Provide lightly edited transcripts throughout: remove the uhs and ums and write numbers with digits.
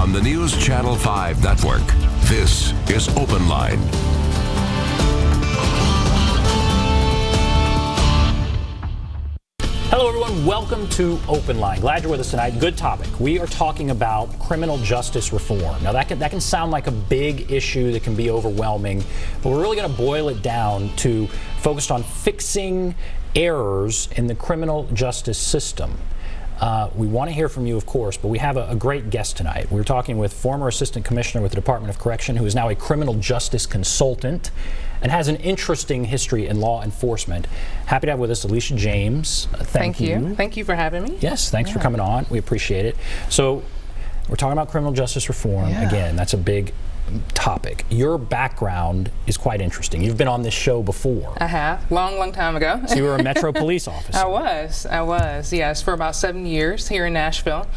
on the NewsChannel 5 network. This is OpenLine. Hello everyone, welcome to OpenLine. Glad you're with us tonight. Good topic. We are talking about criminal justice reform. Now that can sound like a big issue that can be overwhelming, but we're really going to boil it down to focused on fixing errors in the criminal justice system. We want to hear from you, of course, but we have a great guest tonight. We're talking with former Assistant Commissioner with the Department of Correction, who is now a criminal justice consultant and has an interesting history in law enforcement. Happy to have with us Alisha James. Thank you. Thank you for having me. Yes, thanks for coming on. We appreciate it. So we're talking about criminal justice reform. Again, that's a big topic. Your background is quite interesting. You've been on this show before. I have, long time ago. So you were a Metro Police officer. I was, yes, for about 7 years here in Nashville,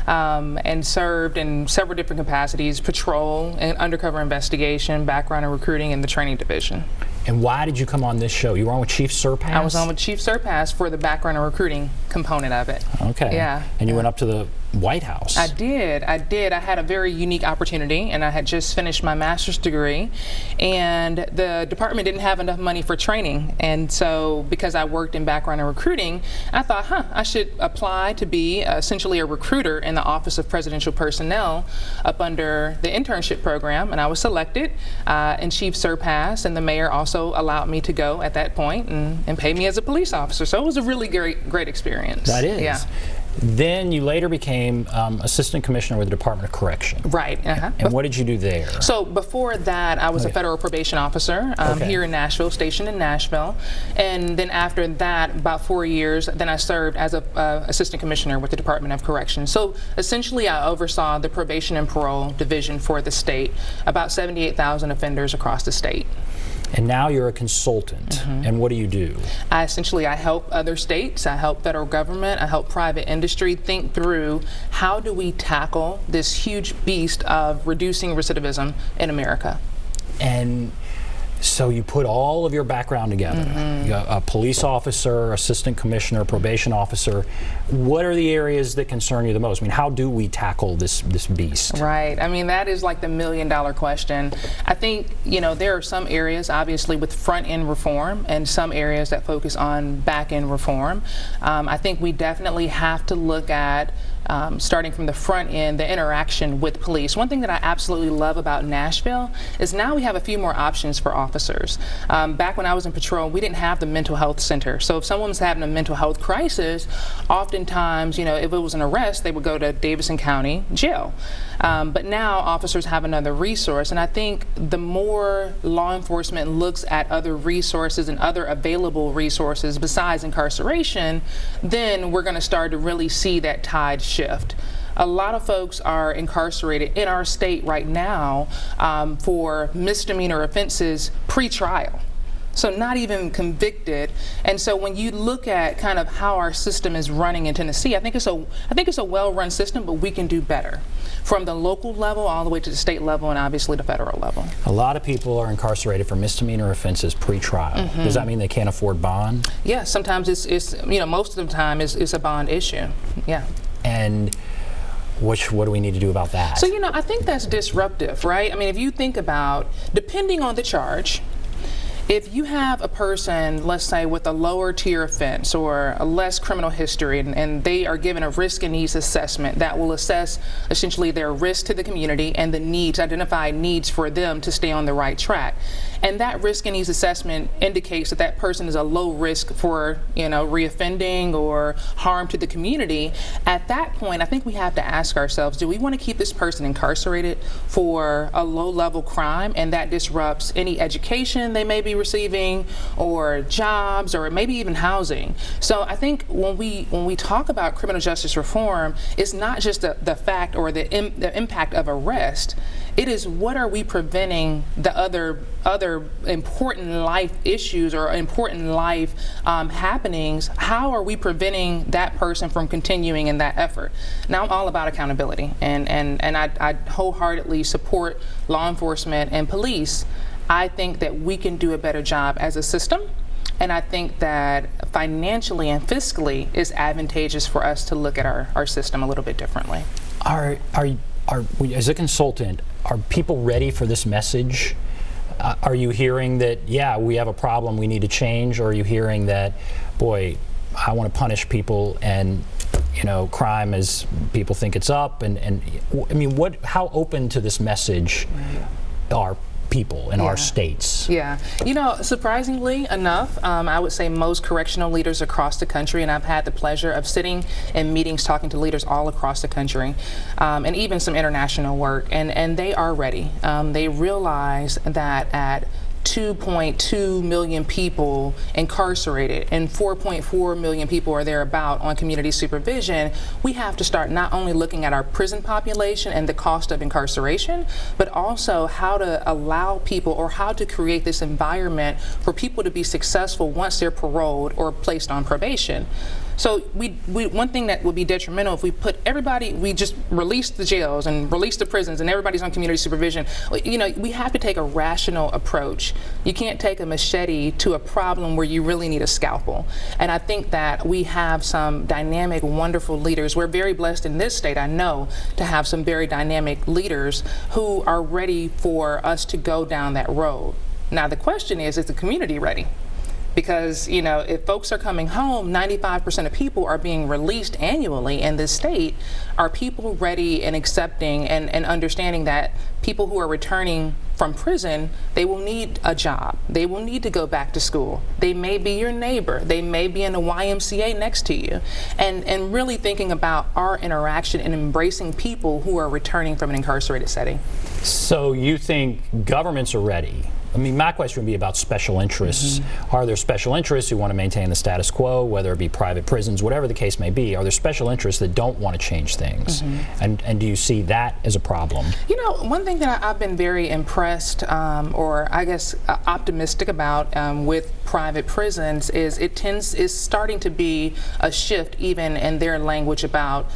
and served in several different capacities: patrol and undercover investigation, background and recruiting, in the training division. And why did you come on this show? You were on with Chief Surpass? I was on with Chief Surpass for the background and recruiting component of it. Okay. Yeah. And you went up to the White House. I did. I had a very unique opportunity, and I had just finished my master's degree, and the department didn't have enough money for training. And so, because I worked in background and recruiting, I thought, I should apply to be essentially a recruiter in the Office of Presidential Personnel up under the internship program. And I was selected, and Chief Surpass and the mayor also allowed me to go at that point and pay me as a police officer. So it was a really great experience. That is. Yeah. Then you later became Assistant Commissioner with the Department of Correction. Right. And what did you do there? So before that, I was a federal probation officer here in Nashville, stationed in Nashville. And then after that, about 4 years, then I served as a Assistant Commissioner with the Department of Correction. So essentially, I oversaw the probation and parole division for the state, about 78,000 offenders across the state. And now you're a consultant. And what do you do? I help other states, I help federal government, I help private industry think through how do we tackle this huge beast of reducing recidivism in America. And so you put all of your background together. You got a police officer, assistant commissioner, probation officer. What are the areas that concern you the most? I mean, how do we tackle this beast? Right. I mean, that is like the million-dollar question. I think, there are some areas, obviously, with front-end reform and some areas that focus on back-end reform. I think we definitely have to look at starting from the front end, the interaction with police. One thing that I absolutely love about Nashville is now we have a few more options for officers. Back when I was in patrol, we didn't have the mental health center. So if someone was having a mental health crisis, oftentimes, if it was an arrest, they would go to Davidson County Jail. But now officers have another resource, and I think the more law enforcement looks at other resources and other available resources besides incarceration, then we're going to start to really see that tide shift. A lot of folks are incarcerated in our state right now for misdemeanor offenses pre-trial. So not even convicted. And so when you look at kind of how our system is running in Tennessee, I think it's a well-run system, but we can do better. From the local level all the way to the state level and obviously the federal level. A lot of people are incarcerated for misdemeanor offenses pre-trial. Does that mean they can't afford bond? Yeah, sometimes it's most of the time it's a bond issue. Yeah. And what do we need to do about that? So, I think that's disruptive, right? I mean, if you think about, depending on the charge, if you have a person, let's say, with a lower tier offense or a less criminal history, and they are given a risk and needs assessment that will assess essentially their risk to the community and the needs, identify needs for them to stay on the right track. And that risk and needs assessment indicates that that person is a low risk for, reoffending or harm to the community. At that point, I think we have to ask ourselves, do we want to keep this person incarcerated for a low-level crime, and that disrupts any education they may be receiving, or jobs, or maybe even housing? So I think when we talk about criminal justice reform, it's not just the fact or the impact of arrest. It is, what are we preventing the other important life issues or important life happenings? How are we preventing that person from continuing in that effort? Now, I'm all about accountability, and I wholeheartedly support law enforcement and police. I think that we can do a better job as a system, and I think that financially and fiscally is advantageous for us to look at our system a little bit differently. as a consultant, are people ready for this message? Are you hearing that, yeah, we have a problem, we need to change? Or are you hearing that, boy, I want to punish people, and crime is, people think it's up, and I mean, how open to this message are people in our states? Yeah, surprisingly enough, I would say most correctional leaders across the country, and I've had the pleasure of sitting in meetings talking to leaders all across the country, and even some international work, and they are ready. They realize that at 2.2 million people incarcerated and 4.4 million people are thereabout on community supervision, we have to start not only looking at our prison population and the cost of incarceration, but also how to allow people, or how to create this environment for people to be successful once they're paroled or placed on probation. So one thing that would be detrimental if we put everybody, we just release the jails and release the prisons and everybody's on community supervision. We have to take a rational approach. You can't take a machete to a problem where you really need a scalpel. And I think that we have some dynamic, wonderful leaders. We're very blessed in this state, I know, to have some very dynamic leaders who are ready for us to go down that road. Now the question is the community ready? Because, if folks are coming home, 95% of people are being released annually in this state. Are people ready and accepting and understanding that people who are returning from prison, they will need a job. They will need to go back to school. They may be your neighbor. They may be in the YMCA next to you. And really thinking about our interaction and embracing people who are returning from an incarcerated setting. So you think governments are ready? I mean, my question would be about special interests. Are there special interests who want to maintain the status quo, whether it be private prisons, whatever the case may be? Are there special interests that don't want to change things? And do you see that as a problem? One thing that I've been very impressed, or I guess optimistic about with private prisons is is starting to be a shift even in their language about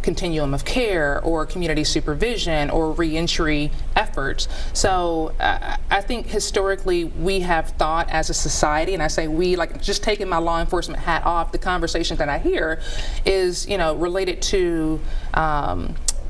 continuum of care or community supervision or reentry efforts. So I think historically we have thought as a society, and I say we, like just taking my law enforcement hat off, the conversations that I hear is, related to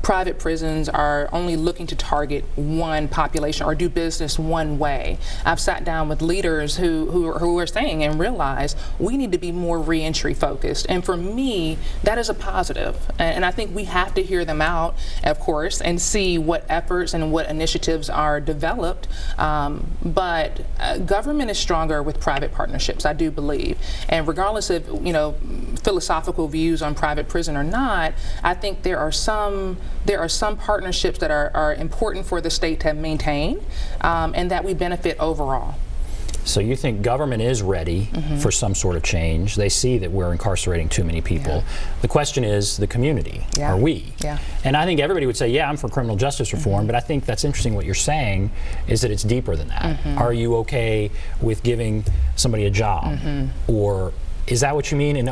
private prisons are only looking to target one population or do business one way. I've sat down with leaders who are saying and realize we need to be more reentry focused. And for me, that is a positive. And I think we have to hear them out, of course, and see what efforts and what initiatives are developed. But government is stronger with private partnerships, I do believe. And regardless of, philosophical views on private prison or not, I think there are some partnerships that are important for the state to maintain and that we benefit overall. So you think government is ready for some sort of change? They see that we're incarcerating too many people. The question is the community. Are we? And I think everybody would say, yeah, I'm for criminal justice reform, but I think that's interesting what you're saying is that it's deeper than that. Are you okay with giving somebody a job? Or is that what you mean? And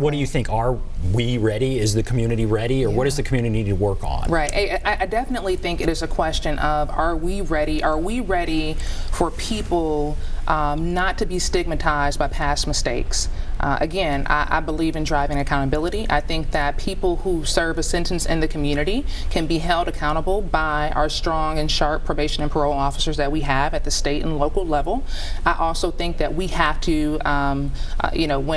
what do you think? Are we ready? Is the community ready? Or what does the community need to work on? Right. I definitely think it is a question of, are we ready? Are we ready for people not to be stigmatized by past mistakes? Again, I believe in driving accountability. I think that people who serve a sentence in the community can be held accountable by our strong and sharp probation and parole officers that we have at the state and local level. I also think that we have to,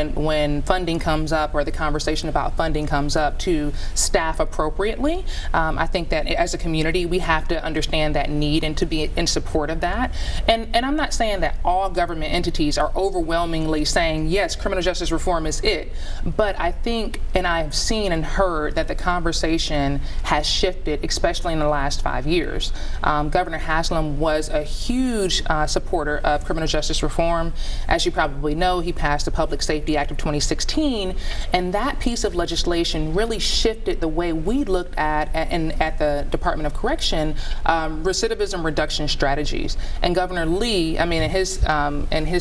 when funding comes up or the conversation about funding comes up, to staff appropriately. I think that as a community, we have to understand that need and to be in support of that. And I'm not saying that all government entities are overwhelmingly saying, yes, criminal justice reform is it. But I think, and I've seen and heard that the conversation has shifted, especially in the last 5 years. Governor Haslam was a huge supporter of criminal justice reform. As you probably know, he passed the Public Safety Act of 2016, and that piece of legislation really shifted the way we looked at the Department of Correction recidivism reduction strategies. And Governor Lee, in his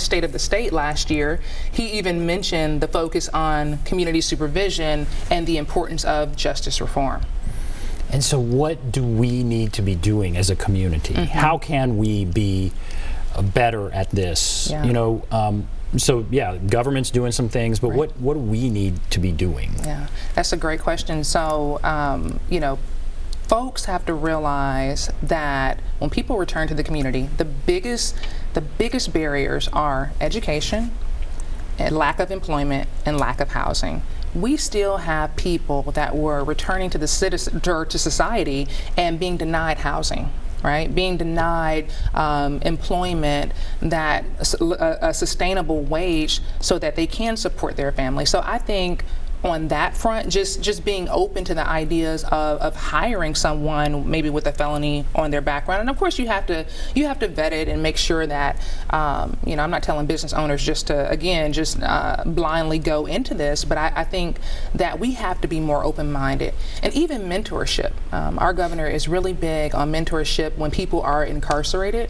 State of the State last year, he even mentioned the focus on community supervision and the importance of justice reform. And so what do we need to be doing as a community? How can we be better at this? So yeah, government's doing some things, but what do we need to be doing? Yeah, that's a great question. So, folks have to realize that when people return to the community, the biggest barriers are education, and lack of employment, and lack of housing. We still have people that were returning to to society and being denied housing, right? Being denied employment, that a sustainable wage so that they can support their family. So I think on that front, just being open to the ideas of hiring someone maybe with a felony on their background, and of course you have to vet it and make sure that you know, I'm not telling business owners just to blindly go into this, but I think that we have to be more open-minded, and even mentorship. Our governor is really big on mentorship when people are incarcerated.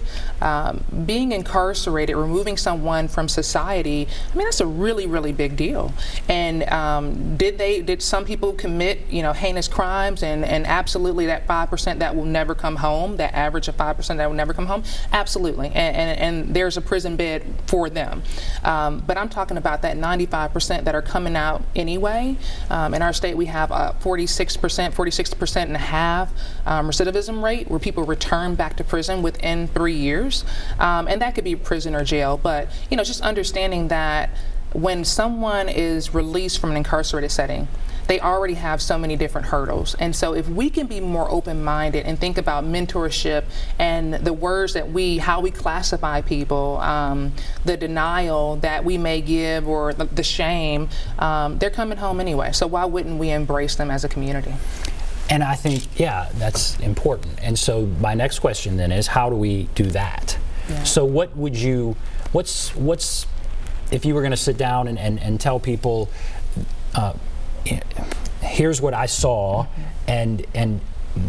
Being incarcerated, removing someone from society, I mean, that's a really big deal. And did some people commit, you know, heinous crimes, and absolutely that 5% that will never come home, that average of 5% that will never come home, absolutely, and there's a prison bed for them. But I'm talking about that 95% that are coming out anyway. In our state, we have a 46% and a half recidivism rate, where people return back to prison within 3 years, and that could be prison or jail. But you know, just understanding that when someone is released from an incarcerated setting, they already have so many different hurdles. And so if we can be more open-minded and think about mentorship and the words that how we classify people, the denial that we may give, or the shame, they're coming home anyway. So why wouldn't we embrace them as a community? And I think, yeah, that's important. And so my next question then is, how do we do that? Yeah. So what's if you were going to sit down and tell people, here's what I saw, and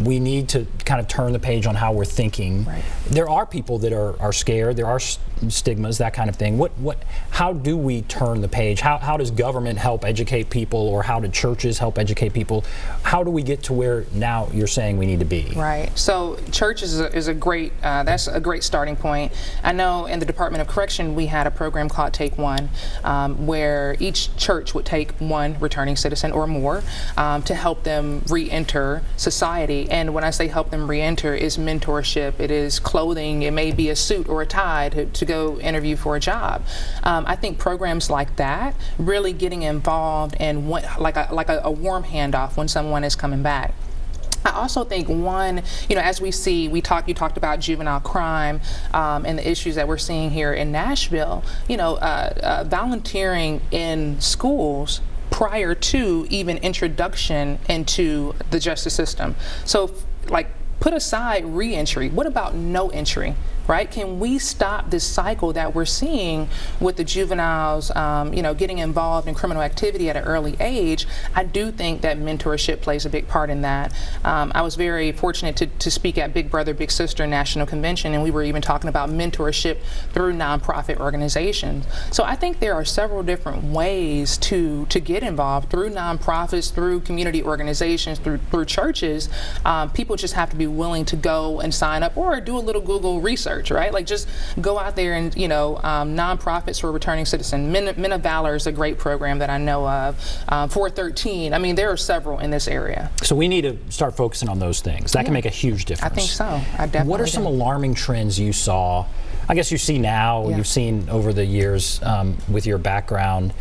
we need to kind of turn the page on how we're thinking. Right. There are people that are scared. There are stigmas, that kind of thing. How do we turn the page? How does government help educate people, or how do churches help educate people? How do we get to where now you're saying we need to be? Right. So churches is a great, that's a great starting point. I know in the Department of Correction we had a program called Take One, where each church would take one returning citizen or more to help them re-enter society. And when I say help them re-enter, is mentorship, it is clothing, it may be a suit or a tie to go interview for a job. I think programs like that, really getting involved and like a warm handoff when someone is coming back. I also think as we see, you talked about juvenile crime and the issues that we're seeing here in Nashville, volunteering in schools prior to even introduction into the justice system. So, put aside re-entry. What about no entry? Right? Can we stop this cycle that we're seeing with the juveniles, getting involved in criminal activity at an early age? I do think that mentorship plays a big part in that. I was very fortunate to speak at Big Brother, Big Sister National Convention, and we were even talking about mentorship through nonprofit organizations. So I think there are several different ways to get involved through nonprofits, through community organizations, through churches. People just have to be willing to go and sign up, or do a little Google research. Right? Just go out there and, nonprofits for returning citizens. Men of Valor is a great program that I know of. 413. I mean, there are several in this area. So we need to start focusing on those things. That can make a huge difference. I think so. I definitely. What are some alarming trends you saw? I guess you see now, you've seen over the years with your background.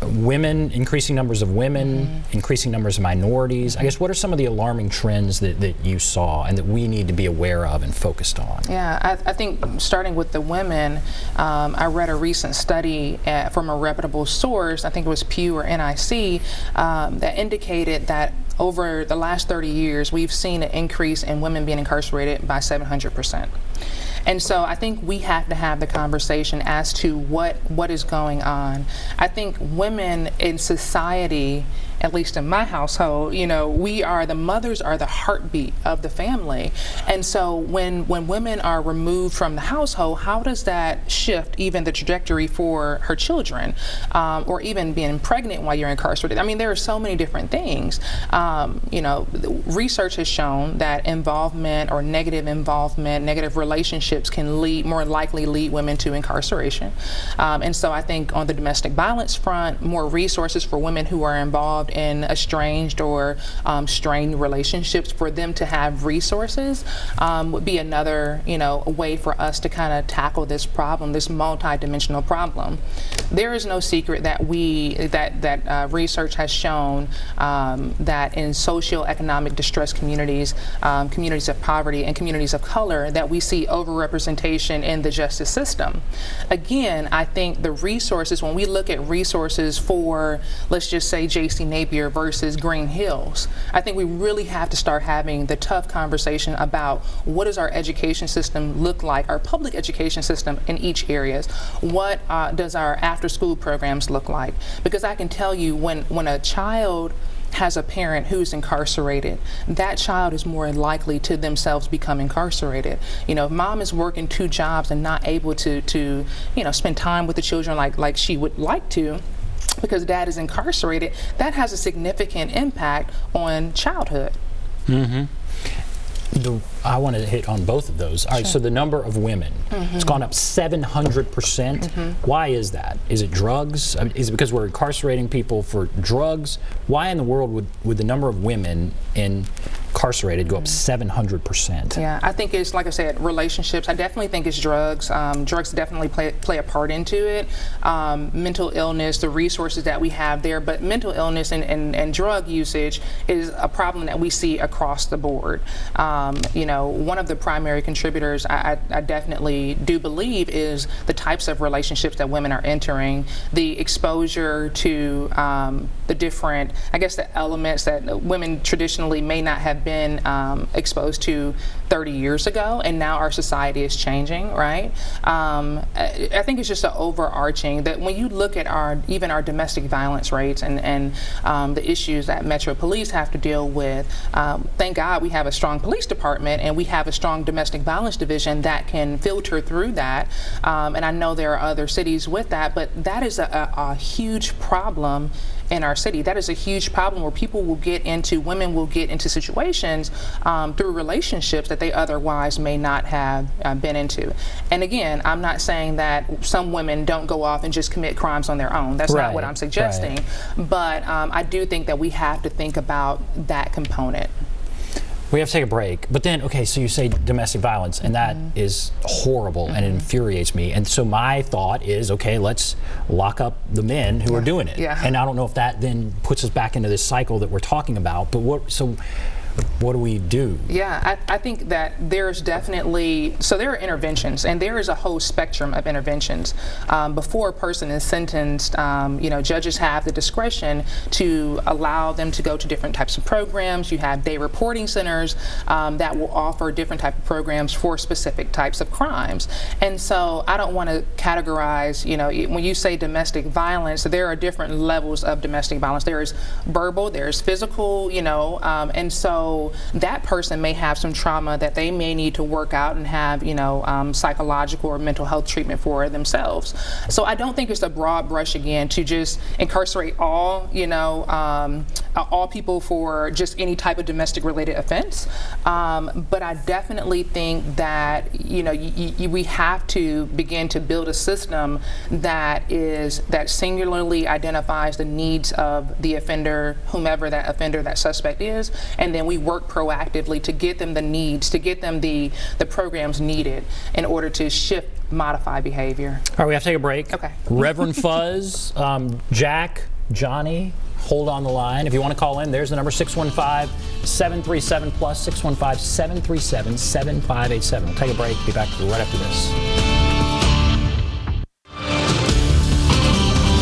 Women, increasing numbers of women, increasing numbers of minorities. I guess, what are some of the alarming trends that you saw and that we need to be aware of and focused on? Yeah, I think starting with the women, I read a recent study from a reputable source, I think it was Pew or NIC, that indicated that over the last 30 years, we've seen an increase in women being incarcerated by 700%. And so I think we have to have the conversation as to what is going on. I think women in society, at least in my household, the mothers are the heartbeat of the family. And so when women are removed from the household, how does that shift even the trajectory for her children, or even being pregnant while you're incarcerated? I mean, there are so many different things. Research has shown that involvement or negative relationships can more likely lead women to incarceration. And so I think on the domestic violence front, more resources for women who are involved in estranged or strained relationships, for them to have resources would be another, a way for us to kind of tackle this problem, this multi-dimensional problem. There is no secret that research has shown that in socioeconomic distressed communities, communities of poverty, and communities of color, that we see overrepresentation in the justice system. Again, I think the resources, when we look at resources for, let's just say, J.C. Napier versus Green Hills, I think we really have to start having the tough conversation about what does our education system look like, our public education system in each area. What does our after-school programs look like? Because I can tell you, when a child has a parent who's incarcerated, that child is more likely to themselves become incarcerated. If mom is working 2 jobs and not able to spend time with the children like she would like to, because dad is incarcerated, that has a significant impact on childhood. Mm-hmm. I want to hit on both of those. All right, so the number of women, it's gone up 700%. Why is that? Is it drugs? Is it because we're incarcerating people for drugs? Why in the world would the number of women incarcerated go up 700%? Yeah, I think it's, like I said, relationships. I definitely think it's drugs. Drugs definitely play a part into it. Mental illness, the resources that we have there, but mental illness and drug usage is a problem that we see across the board. One of the primary contributors, I definitely do believe, is the types of relationships that women are entering, the exposure to the different, the elements that women traditionally may not have been exposed to 30 years ago, and now our society is changing, right? I think it's just an overarching that when you look at even our domestic violence rates and the issues that Metro Police have to deal with, thank God we have a strong police department and we have a strong domestic violence division that can filter through that. And I know there are other cities with that, but that is a huge problem in our city. That is a huge problem where women will get into situations through relationships that they otherwise may not have been into. And again, I'm not saying that some women don't go off and just commit crimes on their own. That's not what I'm suggesting. But I do think that we have to think about that component. We have to take a break. But then, okay, so you say domestic violence, and that is horrible and it infuriates me. And so my thought is, okay, let's lock up the men who are doing it. Yeah. And I don't know if that then puts us back into this cycle that we're talking about. But what do we do? Yeah, I think that there's definitely, so there are interventions, and there is a whole spectrum of interventions. Before a person is sentenced, judges have the discretion to allow them to go to different types of programs. You have day reporting centers that will offer different types of programs for specific types of crimes. And so I don't want to categorize, when you say domestic violence, there are different levels of domestic violence. There is verbal, there's physical, and so that person may have some trauma that they may need to work out and have, psychological or mental health treatment for themselves. So I don't think it's a broad brush, again, to just incarcerate all people for just any type of domestic related offense. But I definitely think that, we have to begin to build a system that singularly identifies the needs of the offender, whomever that suspect is, and then we work proactively to get them the needs, to get them the programs needed in order to shift, modify behavior. All right, we have to take a break. Okay. Reverend Fuzz, Jack, Johnny, hold on the line. If you want to call in, there's the number, 615-737-PLUS, 615-737-7587. We'll take a break, be back right after this.